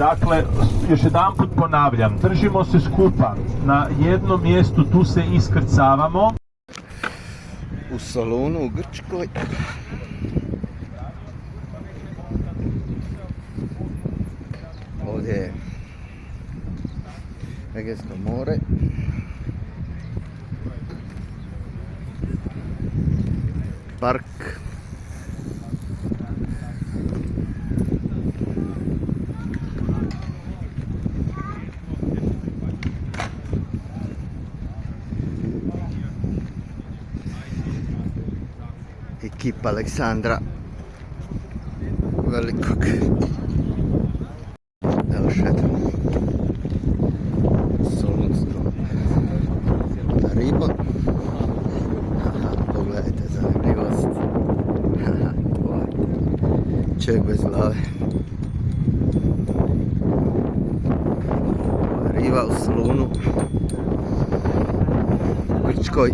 Dakle, još jedanput ponavljam, držimo se skupa na jednom mjestu, tu se iskrcavamo. U Solunu u Grčkoj. Ovdje je Egejsko more. Park. Ekipa Aleksandra Velikog. Evo šetamo Solunskom ribom. Pogledajte zanimljivost. Čovjek bez glave. Riva u Solunu u Grčkoj.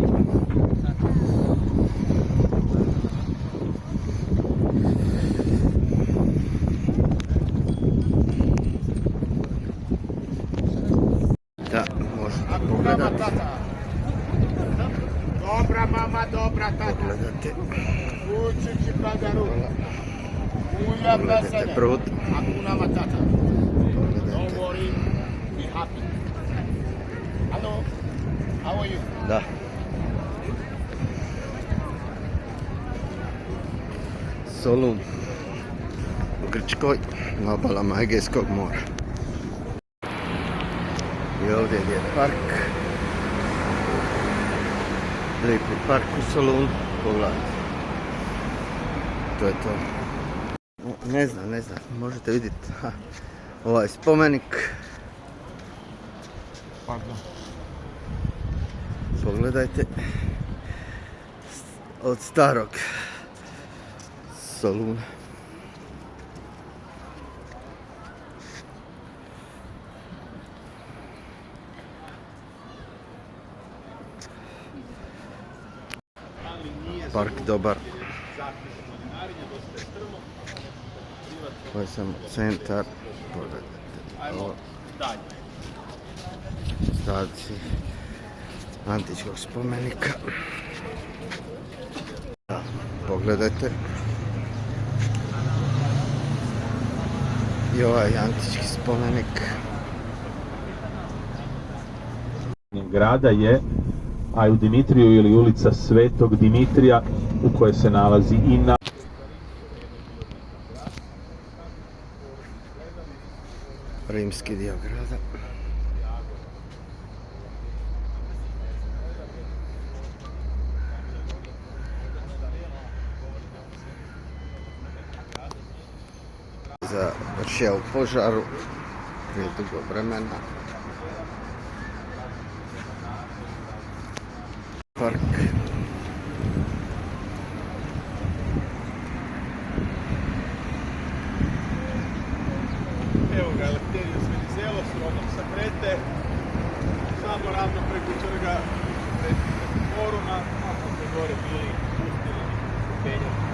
Da, možete pogledati. Dobra mama, dobra tata. Pogledate. Učići padaru. Ulja Pogledajte brod. Hakuna matata. Don't Pogledajte. worry, be happy. Hello, how are you? Da. Solun u Grčkoj, na obalama Egejskog mora. I ovdje je park. Lijepi park u Solunu. Pogledajte. To je to. Ne znam, možete vidjeti ovaj spomenik. Pogledajte. Od starog Soluna. Park dobar. Ovo je samo centar. Pogledajte. Ostaci antičkog spomenika. Pogledajte. I ovaj antički spomenik. Grada je Aju Dimitriju ili ulica Svetog Dimitrija u kojoj se nalazi i na Rimski dio grada. Završio u požaru prije dugo vremena. Park. Evo ga, Eleftherios Venizelos, rodom sa Krete. Samo ravno preko trga, preko foruma, ako ste gore bili pustili penjati.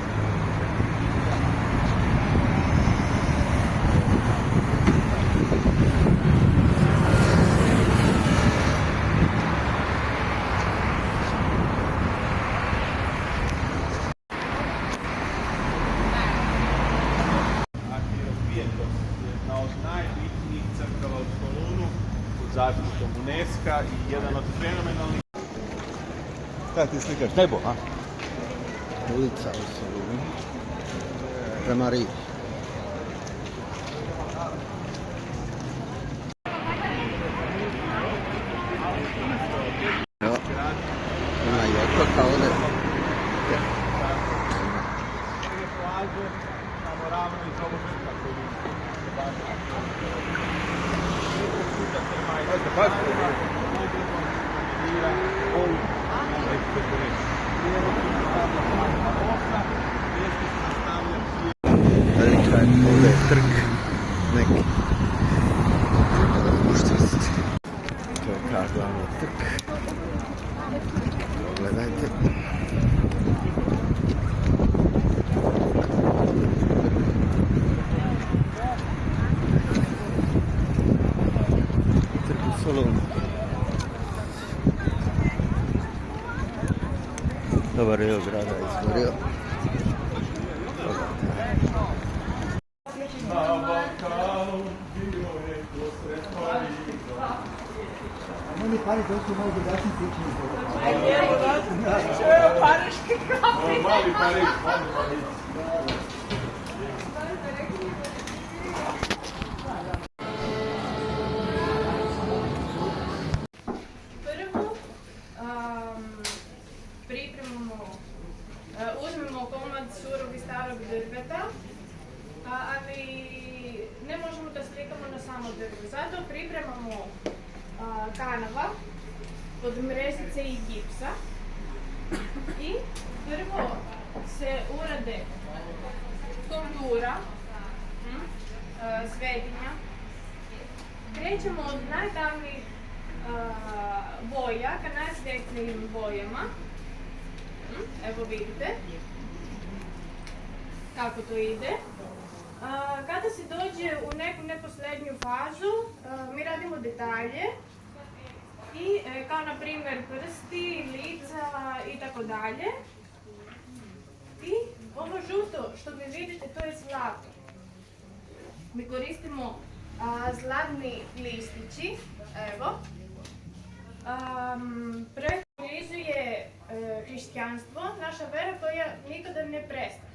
Jedna od najbitnijih crkava u Solunu, pod zaštitom UNESCO i jedan od fenomenalnih... Kaj ti slikaš? Nebo, a? Ulica u Solunu. Prema Rivi. Evo, ima i otoka ovdje. Samo ravno iz ovog vrta koji Velika je ovdje trg neki. To je kao glavni trg. Pogledajte. Gore dio grada je izgorio. Oni pari to su malo drugačiji slični. Pariški kafe. Mali Pariš. Prvo pripremamo, uzmemo komad surog i starog drveta, ali ne možemo da slikamo na samo drvo. Zato pripremamo kanava od mrežice i gipsa i prvo se urade kontura, svetinja. Krećemo od najtamnijih boja ka najsvjetlijim bojama. Evo vidite kako to ide. Kada se dođe u neku neposlednju fazu, mi radimo detalje i kao na primjer prsti, lica i tako dalje. I ovo žuto što vi vidite, to je zlato. Mi koristimo zlatni listići, evo. Prekolizuje hrišćanstvo, naša vera koja nikada ne prestaje.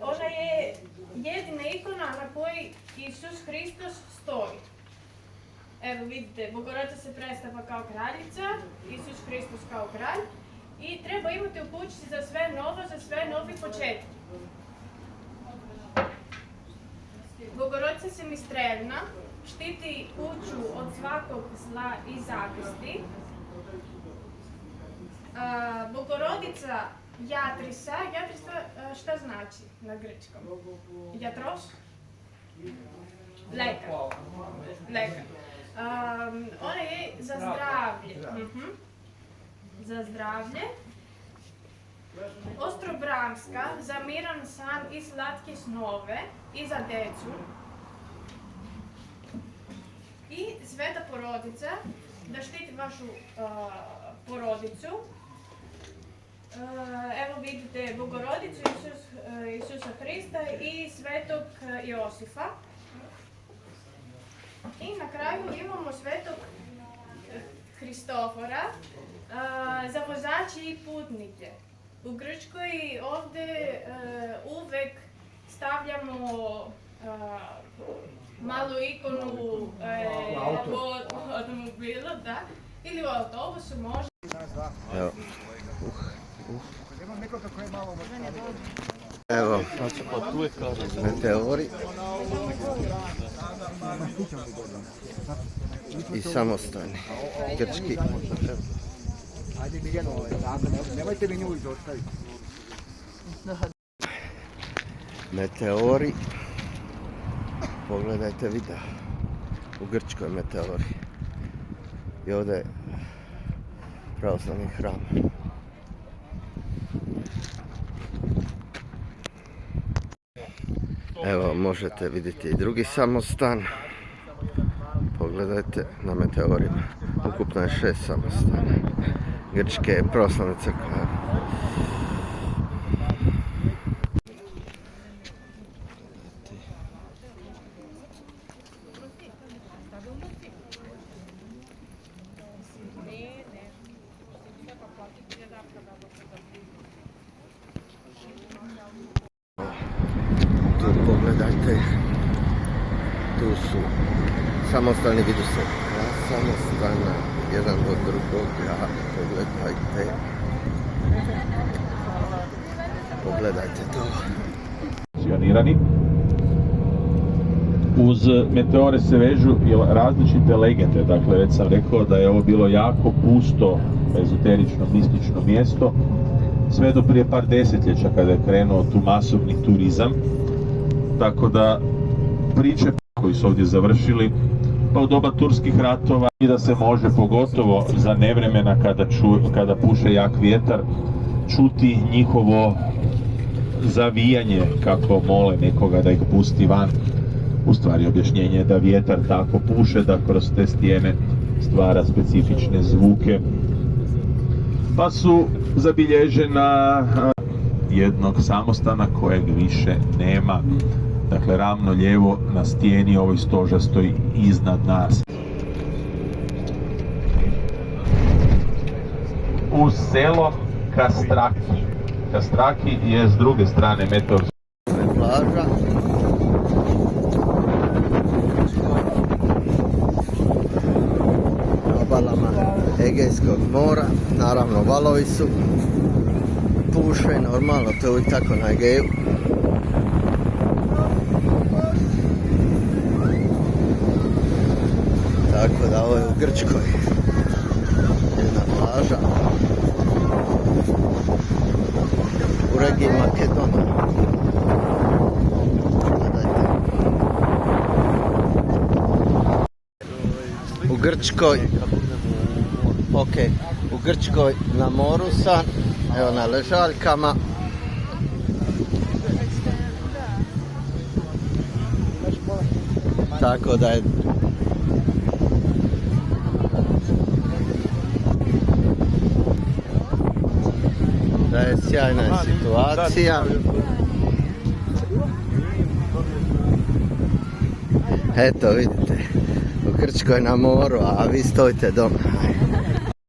Ona je jedina ikona na kojoj Isus Hristos stoji. Evo vidite, Bogorodica se predstavlja kao kraljica, Isus Hristos kao kralj i treba imati u kući za sve novo, za sve novi početak. Bogorodica semistrelna štiti kuću od svakog zla i zavisti. Bogorodica jatrisa, šta znači na grčkom? Jatros? Lekar. Lekar. Ona je za zdravlje. Za zdravlje. Ostrobramska za miran san i slatke snove i za decu. I Sveta porodica da štiti vašu porodicu. Evo vidite Bogorodicu Isusa Hrista i Svetog Josifa. I na kraju imamo Svetog Hristofora za vozače i putnike. U Grčkoj ovdje uvek stavljamo malu ikonu automobila, da, ili u autobusu može. Evo, meteori i samostalni grčki. Ajde Miljano, nemojte mi nju izostaviti. Meteori, pogledajte video, u Grčkoj meteori. I ovdje je pravoslavni hram. Evo, možete vidjeti i drugi samostan. Pogledajte na meteorima. Ukupno je 6 samostana. Grčke pravoslavne crkve. Tu pogledajte, tu su samostani, vidu se samostana, jedan od drugoga, pogledajte to. Uz meteore se vežu različite legende, dakle već sam rekao da je ovo bilo jako pusto, ezoterično, mistično mjesto, sve do prije par desetljeća kada je krenuo tu masovni turizam, tako da priče koji su ovdje završili, pa u doba turskih ratova i da se može pogotovo za nevremena kada puše jak vjetar čuti njihovo zavijanje kako mole nekoga da ih pusti van. U stvari objašnjenje je da vjetar tako puše da kroz te stijene stvara specifične zvuke. pa su zabilježena jednog samostana kojeg više nema. Dakle, ravno lijevo na stijeni ovoj stožastoj iznad nas. U selo Kastraki. Kastraki je s druge strane meteorološke plaža. Na obalama Egejskog mora, naravno valovi su puše, normalno, to je uvijek tako na Egeju. Tako da ovo je u Grčkoj jedna plaža u regiji Makedonije. U Grčkoj, u Grčkoj na moru sam, evo na ležaljkama. Tako da je sjajna situacija. Eto vidite, u Grčkoj na moru, a vi stojite doma.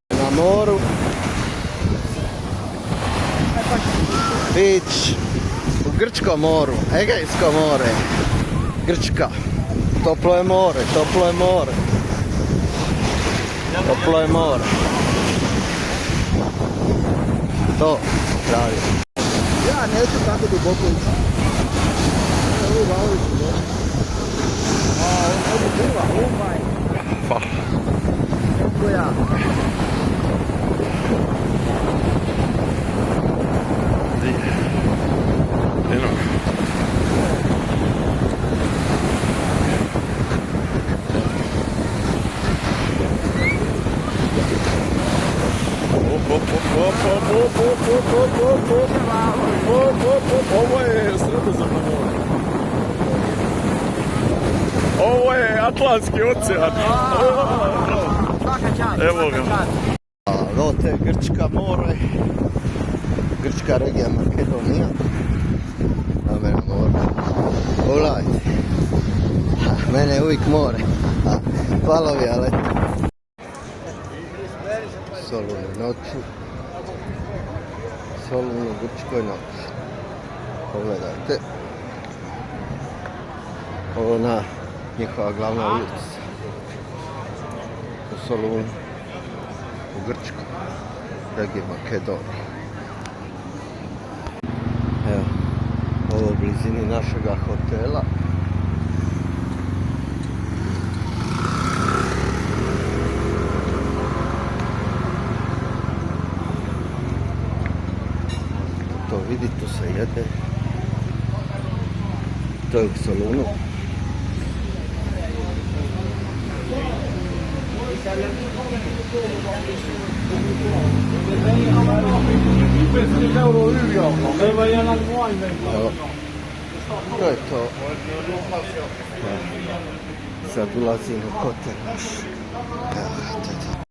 Na moru. Beach. U Grčkom moru, Egejsko more. Grčka. Toplo je more, toplo je more. Toplo je more. To, pravi. Ja neću tako duboko ići. Ovo valovi su dobro. Ovo drva, ovaj. Pa. Kako ja? Eno. Ovo je Sredozemno more. Ovo je Atlantski ocean. Evo ga. Ovo je Grčka more. Grčka regija Makedonija. A mene more. Pogledajte. Mene je uvijek more. Valovi, ali Solun noću. Solun u Grčkoj noći. Pogledajte. Ovo na njihova glavna ulica. U Solunu. U Grčkoj. Regiji Makedonije. Evo. Ovo u blizini našega hotela. To vidi, tu se jede. To je u Solunu. To je to. Sad ulazim u hotel naš. Evo, to je to.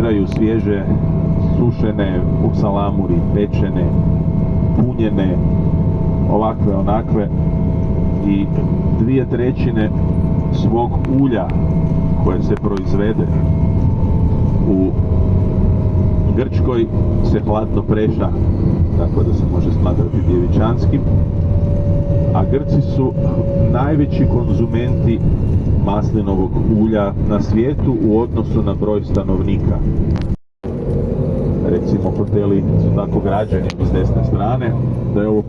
serviraju svježe, sušene u salamuri, pečene, punjene, ovakve, onakve, i 2/3 svog ulja koje se proizvede u Grčkoj se hladno preša, tako da se može smatrati djevičanskim, a Grci su najveći konzumenti maslinovog ulja na svijetu u odnosu na broj stanovnika. Recimo, hoteli su tako građeni s desne strane, da je ovo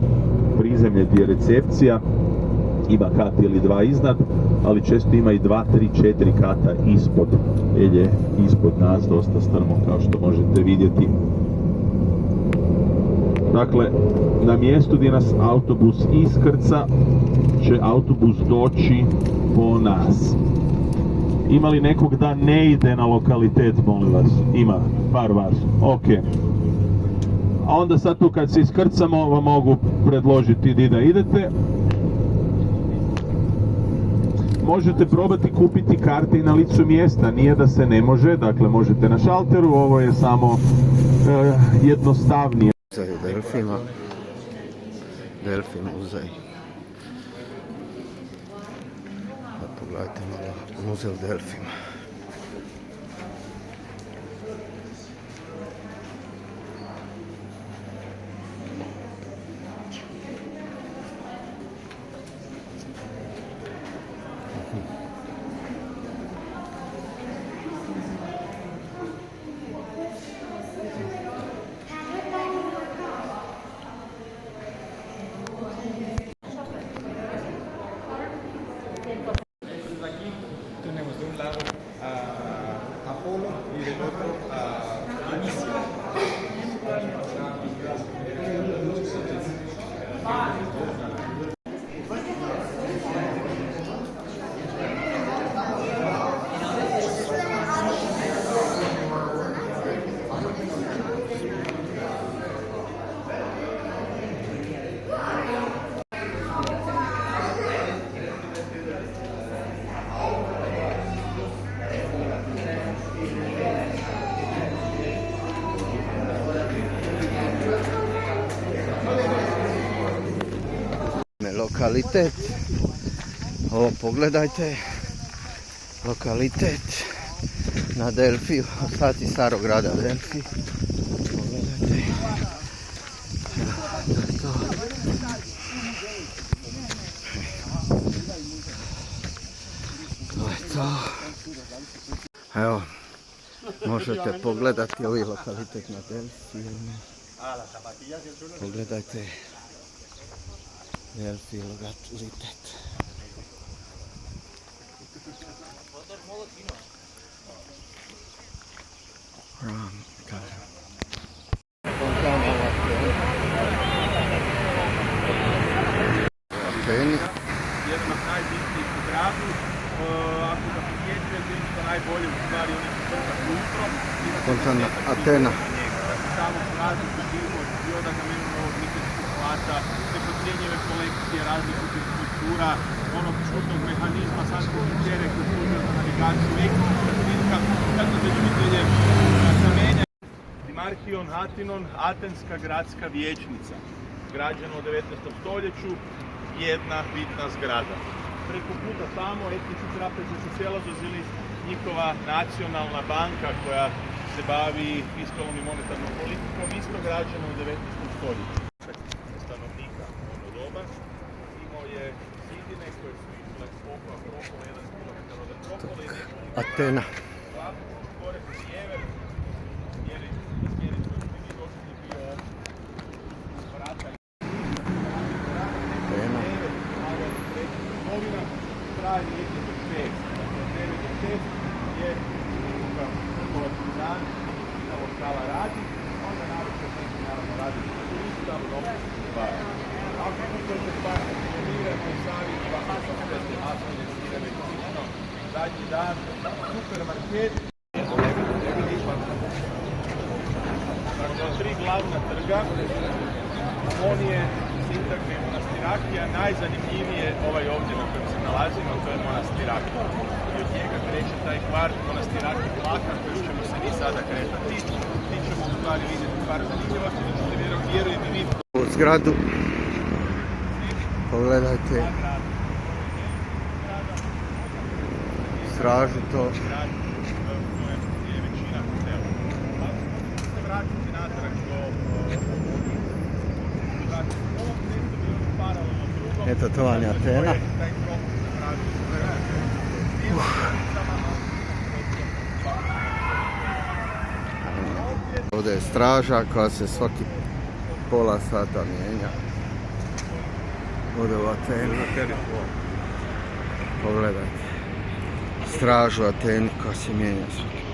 prizemlje gdje je recepcija, ima kat ili dva iznad, ali često ima i 2, 3, 4 kata ispod, jer je ispod nas dosta strmo, kao što možete vidjeti. Dakle, na mjestu gdje nas autobus iskrca, će autobus doći po nas. Ima li nekog da ne ide na lokalitet, molim vas? Ima, par vas. Ok. A onda sad tu kad se iskrcamo vam mogu predložiti di da idete. Možete probati kupiti karte i na licu mjesta, nije da se ne može, dakle možete na šalteru, ovo je samo jednostavnije. Muzej delfina. Delfin muzej. Pogledajte malo, muzej delfina. Tenemos de un lado a Apolo y del otro a Inicio. Lokalitet, ovo pogledajte, lokalitet na Delfiju, ostati starog grada Delfi, pogledajte, to je to. Evo, možete pogledati ovaj lokalitet na Delfi, pogledajte. Delfi lokalitet. Jedan od najbitnijih u gradu, ako ga posjećujete, isto najbolje u stvari oni su crtak ujutro. Fontan Atena. Tamo su različiti život, i od Agamenovog mitološkog plata, nepodcijenjive kolekcije različitih struktura, onog čudnog mehanizma sanskritske čere koji služe za navigaciju, ekološka slitka, tako za ljubitelje kamenja. Dimarhion Atinon, atenska gradska vijećnica, građena u 19. stoljeću, jedna bitna zgrada. Preko puta tamo etnici trapeze su Celazozili, njihova nacionalna banka koja se bavi fiskalnom i monetarnom politikom, isto građena u 19. stoljeću. Stanovnika ono doba imao je zidine koje su išle oko Akropole, 1 km od Akropole i nekoliko Atena. glavno gore u sjever, jer je smjerić koji bi došli bio vrata i Atena. novina traje negdje do 6. Dakle, od 9 do 6 je trgovački dan, na lokala radi, onda naravno neki naravno radi turista, novac stvara. Ako kupujete stvarne suvenire, Mojsavi, Bahasa, Svete Asmine, Sireve, slično, zadnji dan, supermarket. Dakle, od 3 glavna trga, on je sintagme Monastirakija, najzanimljiviji je ovaj ovdje na kojem se nalazimo, to je Monastirakija. I od njega kreće taj kvart Monastirakija Vlaka, koji ćemo se mi sada kretati. Mi ćemo u stvari vidjeti par zanimljivosti, da ćete vjerujem i vi U zgradu. Pogledajte. Stražu to. je većina hotela. Ako se vratiti natrag do ovog mjesta bi ono paralelno drugom. Eto, to vam je Atena. Taj krok napravi Ovdje je straža koja se svaki pola sata mijenja. Ovdje u Ateni. Pogledajte. Stražu u Ateni koja se mijenja svaki.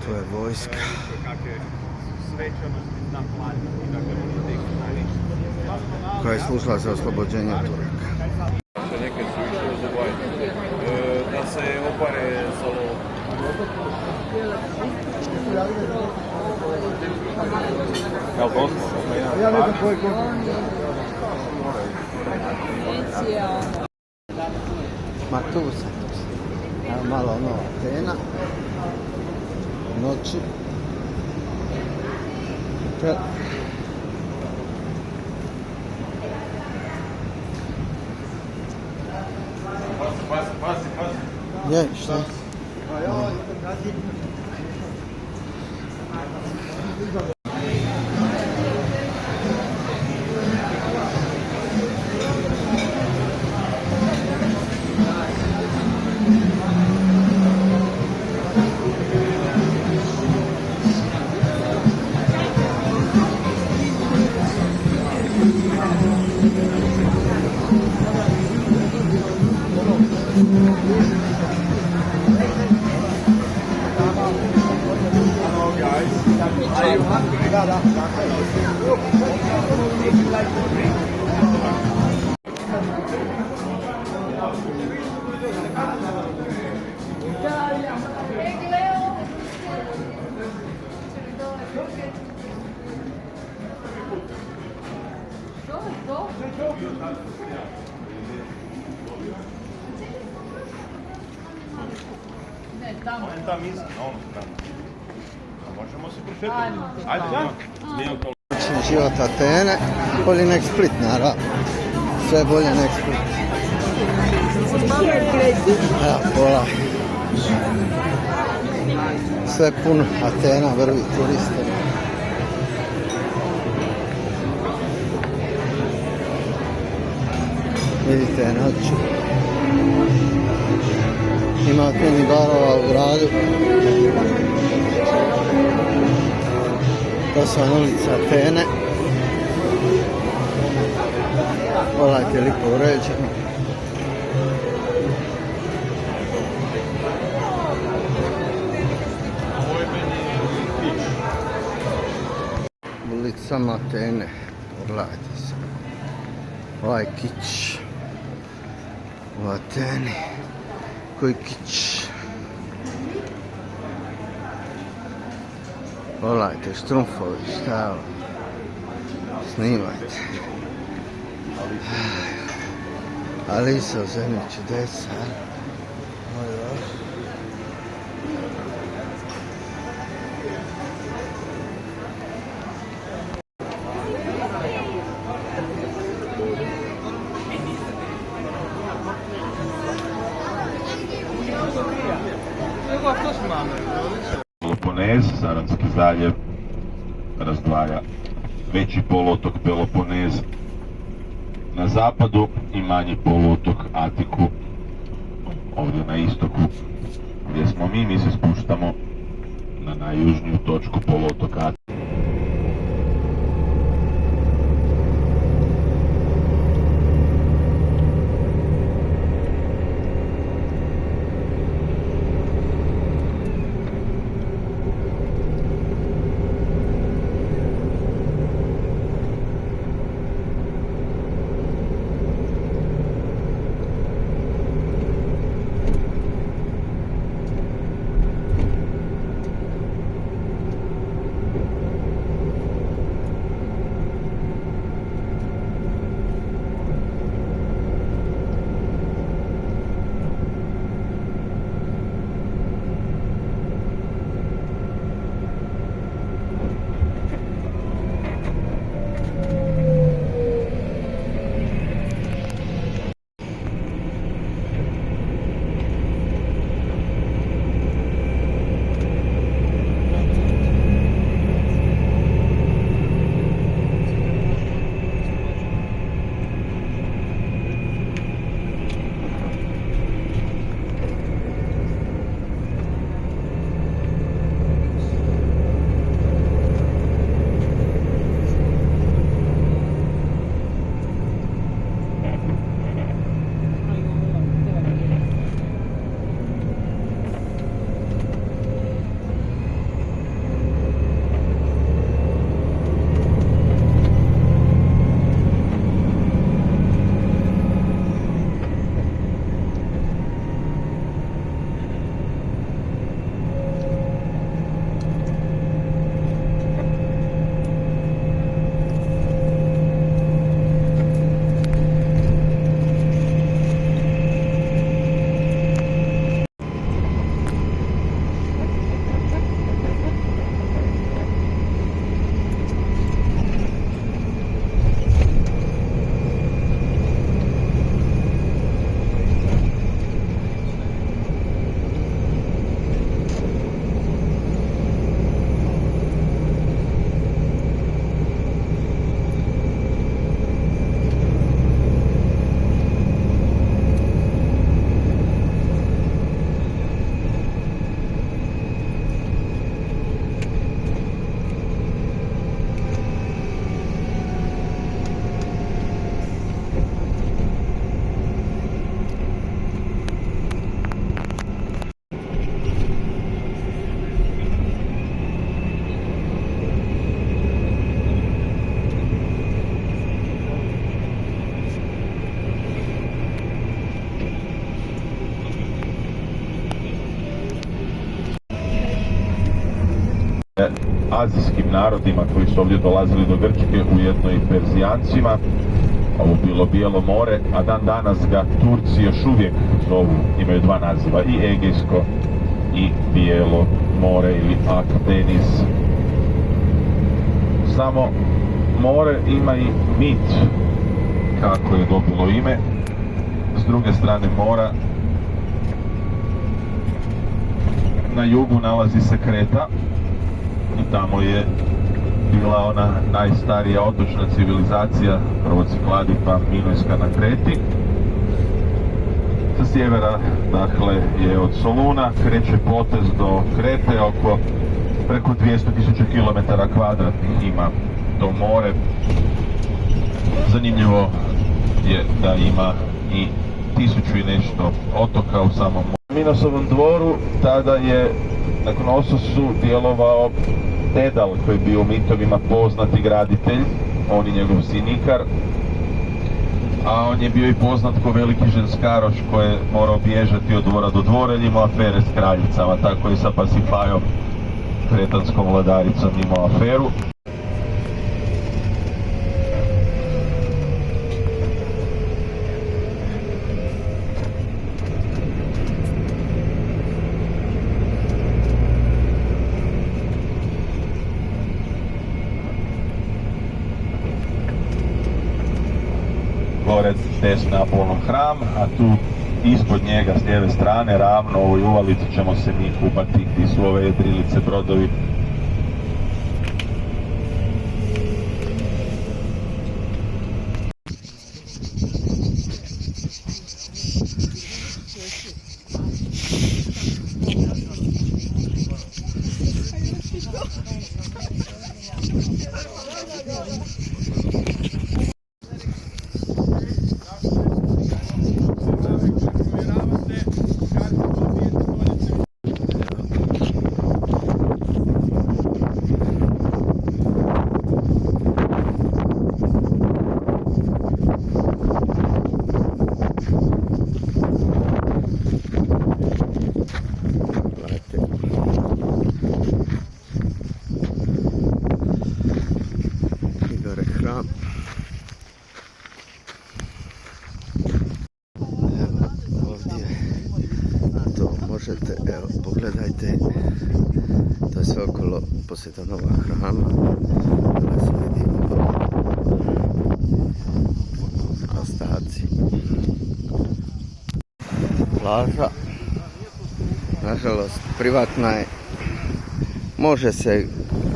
To je vojska koja je služila za oslobođenje Turaka. Neke su išle u Dubaj. Da se opare sa ovo. Ja ne znam koji Ma tu sam. Evo malo ono Atena. Noći. Je, šta? Tam iza, na onu stranu. A možemo se prošetati. Ajde, Život Atene, bolje nek Split naravno. Sve bolje nek Split. Evo, pola. Sve puno Atena, vrvi turiste. Vidite je noću. Ima puno barova u gradu. To su vam ulica Atene. Pogledajte lipo uređeno. Ulicama Atene. Pogledajte se. Ovaj kić. U Ateni. Koji kić. Pogledajte, štrumfovi, šta je ovo? Snimajte. Alisa u zemlji čudesa. Peloponez, Saranski zaljev, razdvaja veći poluotok Peloponez na zapadu i manji poluotok Atiku ovdje na istoku gdje smo mi se spuštamo na najjužniju točku poluotoka Atika. azijskim narodima koji su ovdje dolazili do Grčke, ujedno i Perzijancima. Ovo bilo Bijelo more, a dan danas ga Turci još uvijek zovu, imaju dva naziva, i Egejsko i Bijelo more ili Akdeniz. Samo more ima i mit kako je dobilo ime. S druge strane mora, na jugu nalazi se Kreta i tamo je bila ona najstarija otočna civilizacija, prvo Cikladi pa Minojska na Kreti. Sa sjevera, dakle, je od Soluna, kreće potez do Krete, oko preko 200.000 km2 ima to more. Zanimljivo je da ima i 1000 i nešto otoka u samom moru. U Minosovom dvoru tada je na Knossosu djelovao Dedal, koji je bio u mitovima poznati graditelj, on i njegov sin Ikar, a on je bio i poznat ko veliki ženskaroš koji je morao bježati od dvora do dvora jer imao afere s kraljicama, tako i sa Pasifajom, kretanskom vladaricom, imao aferu. Gore desno je Apolon hram, a tu ispod njega s lijeve strane, ravno u ovoj uvalici, ćemo se mi kupati gdje su ove jedrilice, brodovi. Možete, evo, pogledajte, to je sve okolo Posejdanova hrama, da se vidimo ostaci. Plaža, nažalost, privatna je, može se,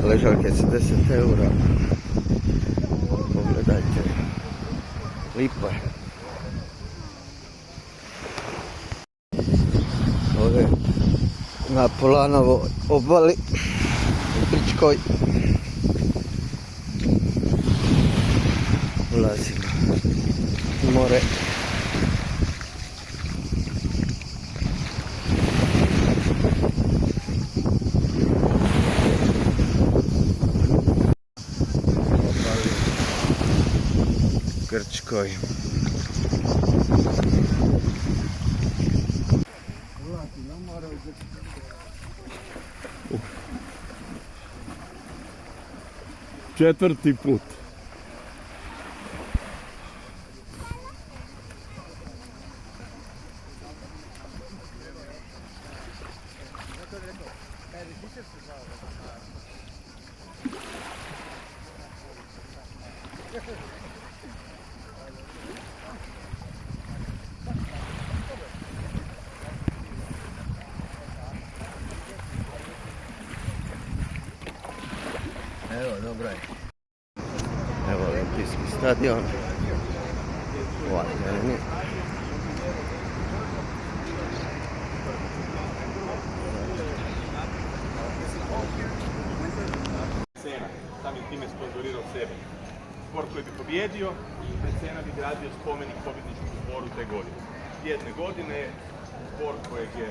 ležaljke su 10 eura, pogledajte, lipa je. Ove na Polanovo obali u Grčkoj ulazimo u more. Obali u Grčkoj. Četvrti put. Evo, dobro je. Evo Olimpijski stadion u Ateni. Mecena, samim time sponzorirao sebe. Sport koji bi pobjedio, Mecena bi gradio spomenik pobjedničkom zboru te godine. Jedne godine sport kojeg je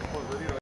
sponzorirao.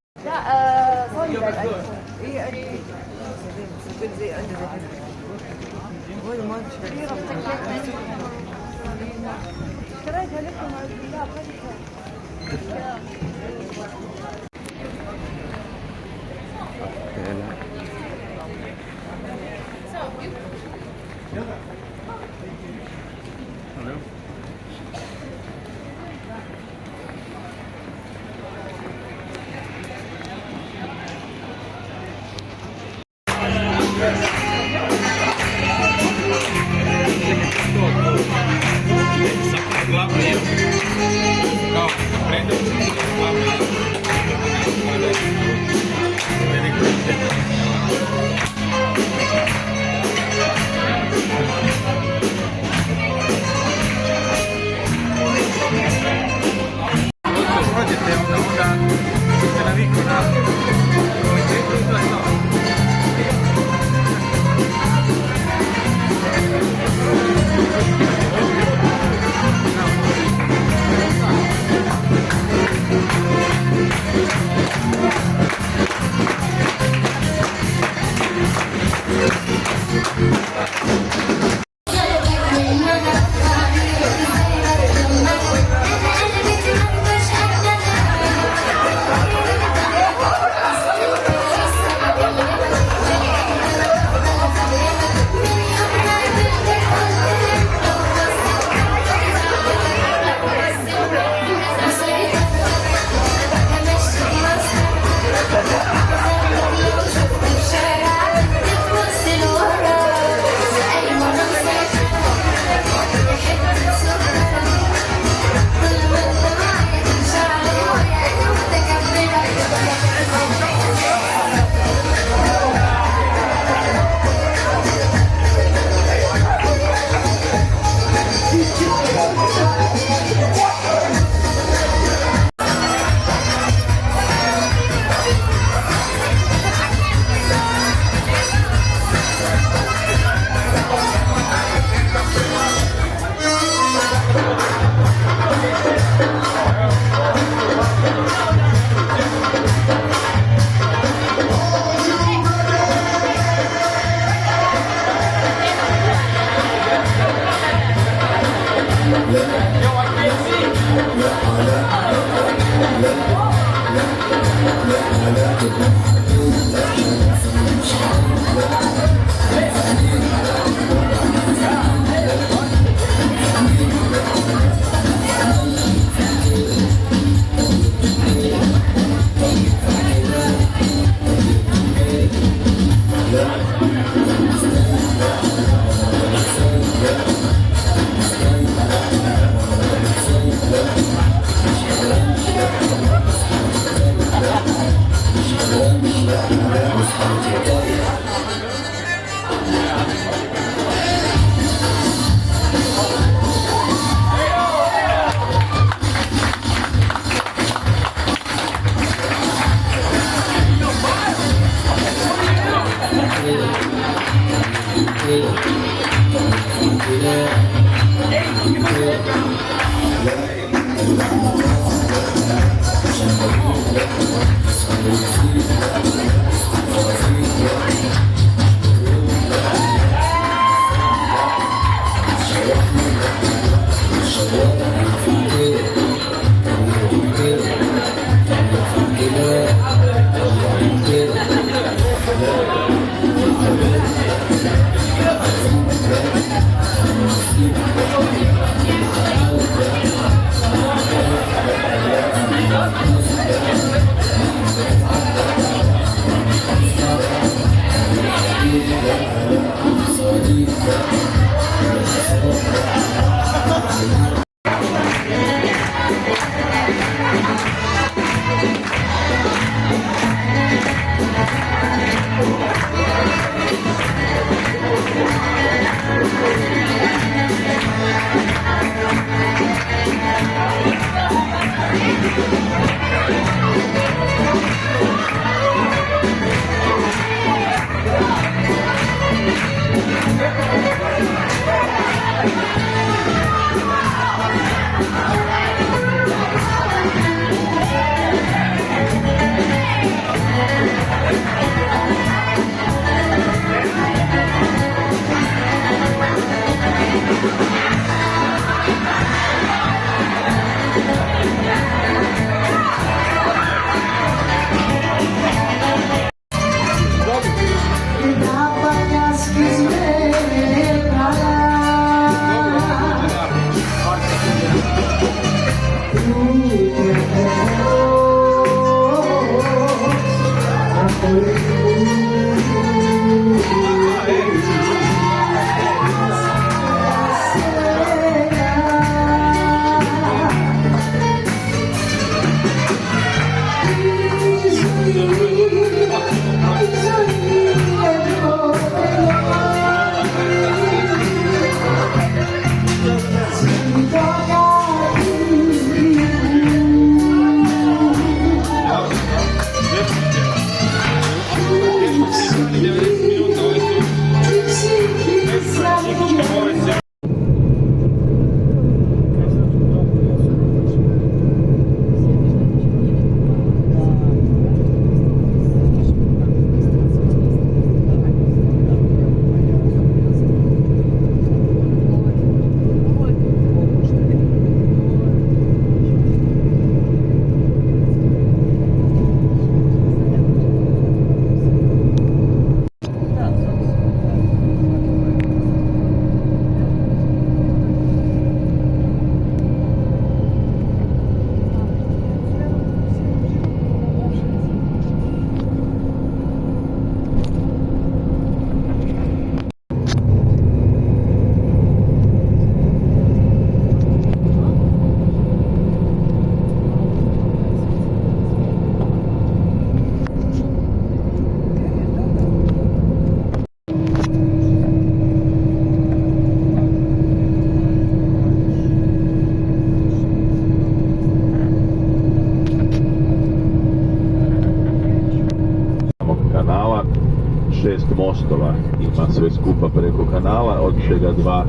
mostova ima sve skupa preko kanala, od čega 2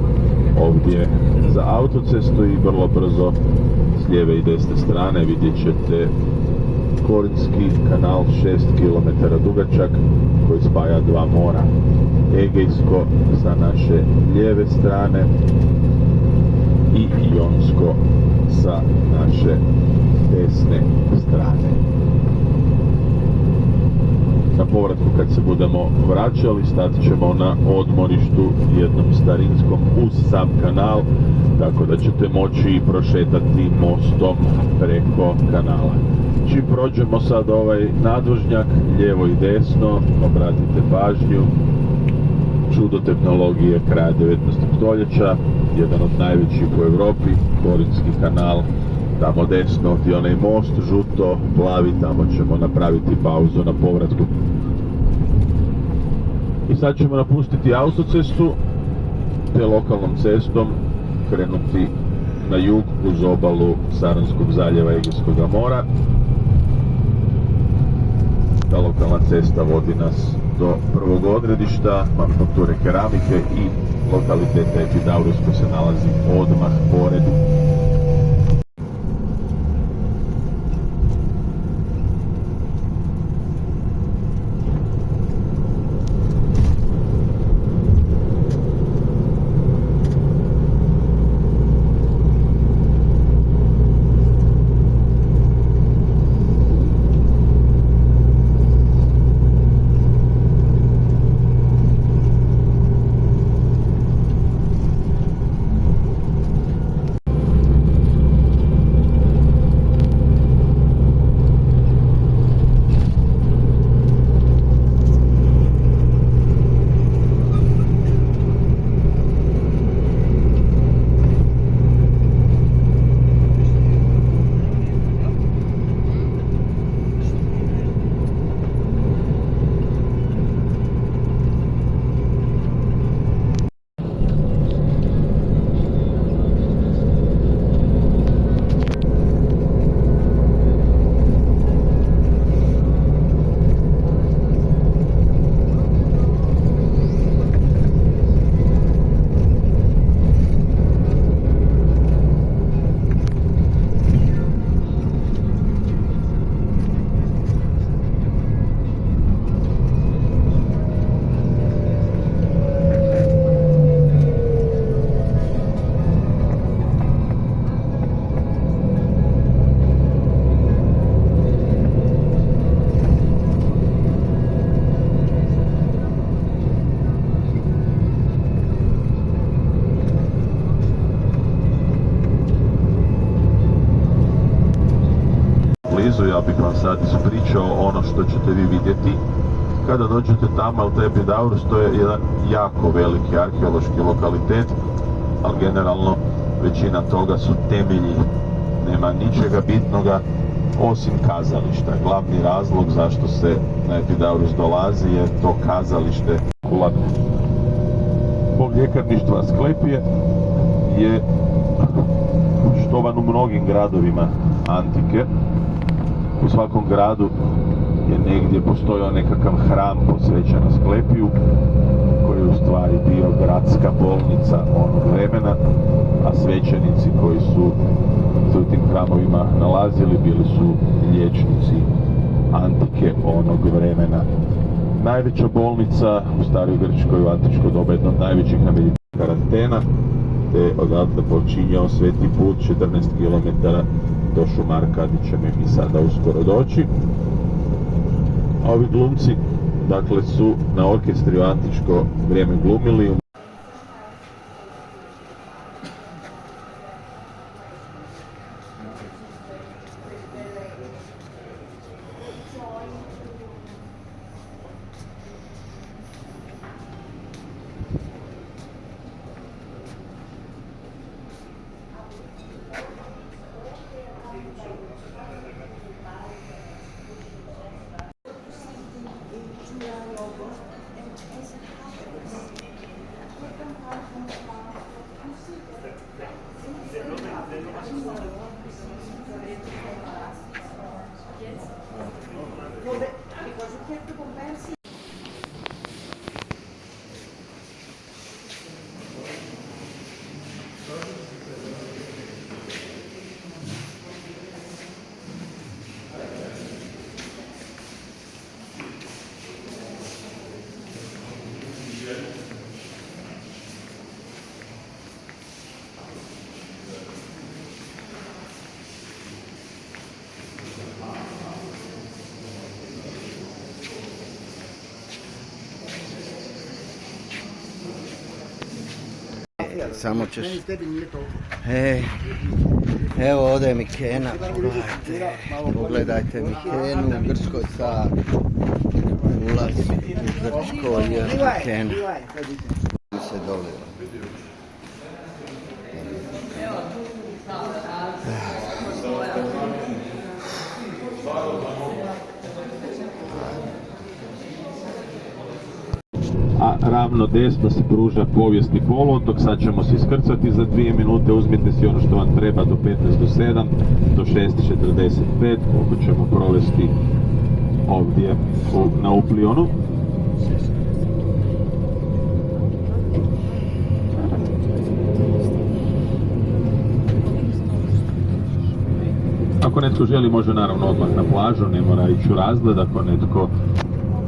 ovdje za autocestu i vrlo brzo s lijeve i desne strane vidjet ćete Korinski kanal 6 km dugačak koji spaja 2 mora. Egejsko sa naše lijeve strane i Jonsko sa naše desne strane. Na povratku kad se budemo vraćali stat ćemo na odmorištu jednom starinskom uz sam kanal, tako da ćete moći prošetati mostom preko kanala. Čim prođemo sad ovaj nadvožnjak, lijevo i desno, obratite pažnju, čudo tehnologije kraja 19. stoljeća, jedan od najvećih u Europi, Korinski kanal, tamo desno ti onaj most, žuto, plavi, tamo ćemo napraviti pauzu na povratku. I sad ćemo napustiti autocestu, te lokalnom cestom krenuti na jug uz obalu Saranskog zaljeva Egejskog mora. Ta lokalna cesta vodi nas do prvog odredišta, manufakture keramike i lokaliteta Epidaurus koji se nalazi odmah pored. Ja bih vam sad ispričao ono što ćete vi vidjeti kada dođete tamo, ali taj Epidaurus to je jedan jako veliki arheološki lokalitet, ali generalno većina toga su temelji, nema ničega bitnoga osim kazališta. Glavni razlog zašto se na Epidaurus dolazi je to kazalište. Zbog ljekarništva Asklepije je štovan u mnogim gradovima antike. U svakom gradu je negdje postojao nekakav hram posvećen Asklepiju, koji je u stvari bio gradska bolnica onog vremena, a svećenici koji su se u tim hramovima nalazili bili su liječnici antike onog vremena. Najveća bolnica u staroj Grčkoj u antičko doba, jedna od najvećih na Mediteranu, karantena, te odatle počinjao sveti put 14 km do Šumarka, gdje ćemo mi sada uskoro doći. A ovi glumci, dakle, su na orkestri u antičko vrijeme glumili. samo ćeš... Meni tebi nije toliko. Evo ovdje je Mikena, pogledajte Mikenu u Grčkoj sad. Ulaz u Grčkoj je Mikena. Se dolila. A ravno desno se pruža povijesni poluotok, sad ćemo se iskrcati za 2 minute, uzmite si ono što vam treba do 15 do 7, do 6:45, koliko ćemo provesti ovdje na Uplionu. Ako netko želi, može naravno odmah na plažu, ne mora ići u razgled. Ako netko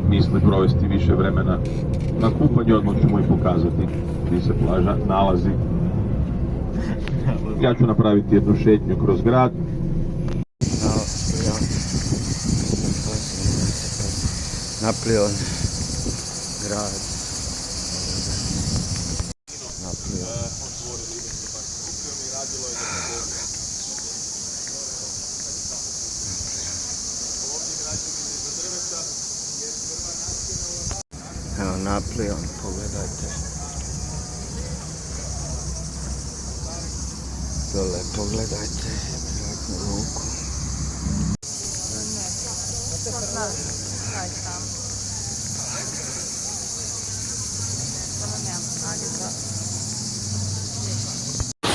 misli provesti više vremena na kupanju, odmah ćemo i pokazati gdje se plaža nalazi. Ja ću napraviti jednu šetnju kroz grad. Naplion, grad. Naplion. Evo Naplion, pogledajte. Dole pogledajte, zraknu luku.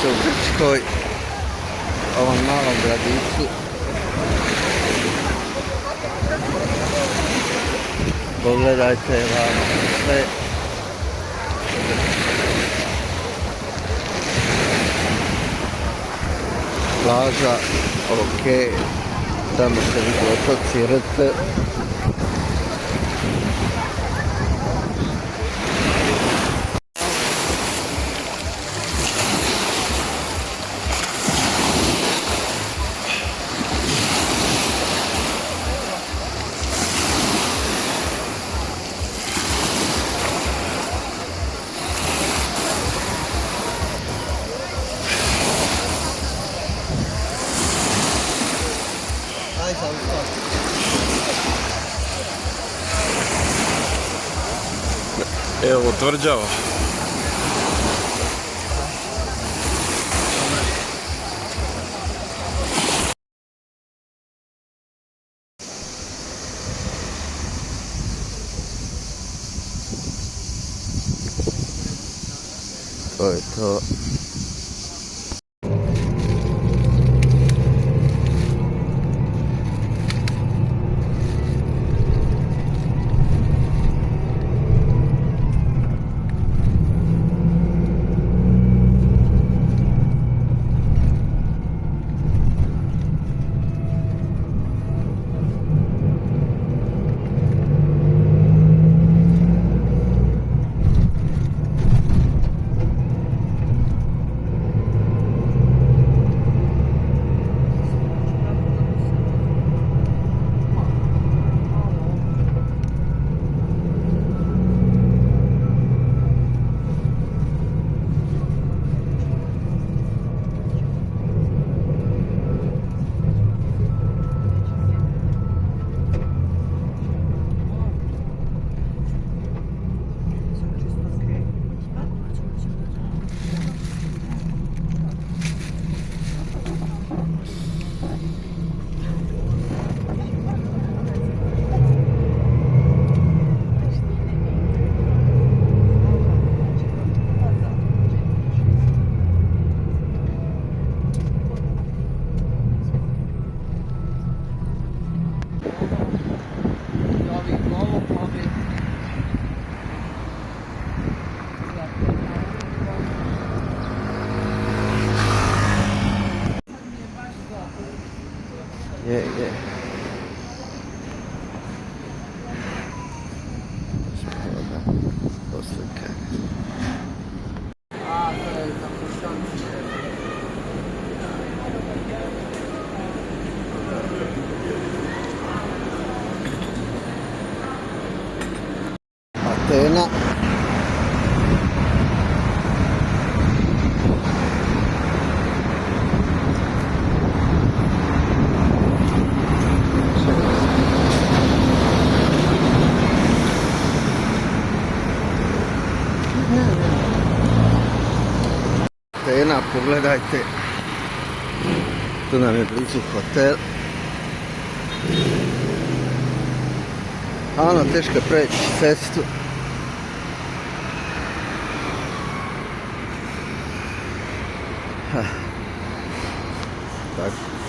U Grčkoj, ovom malom gradiću. Pogledajte vam sve. Plaža, ok. Tamo se vidi otoci Rt. Evo tvrđava. To je to. Je. Poslika. Atena. antena, pogledajte. Tu nam je blizu hotel. A ono, teško preći cestu. Tako.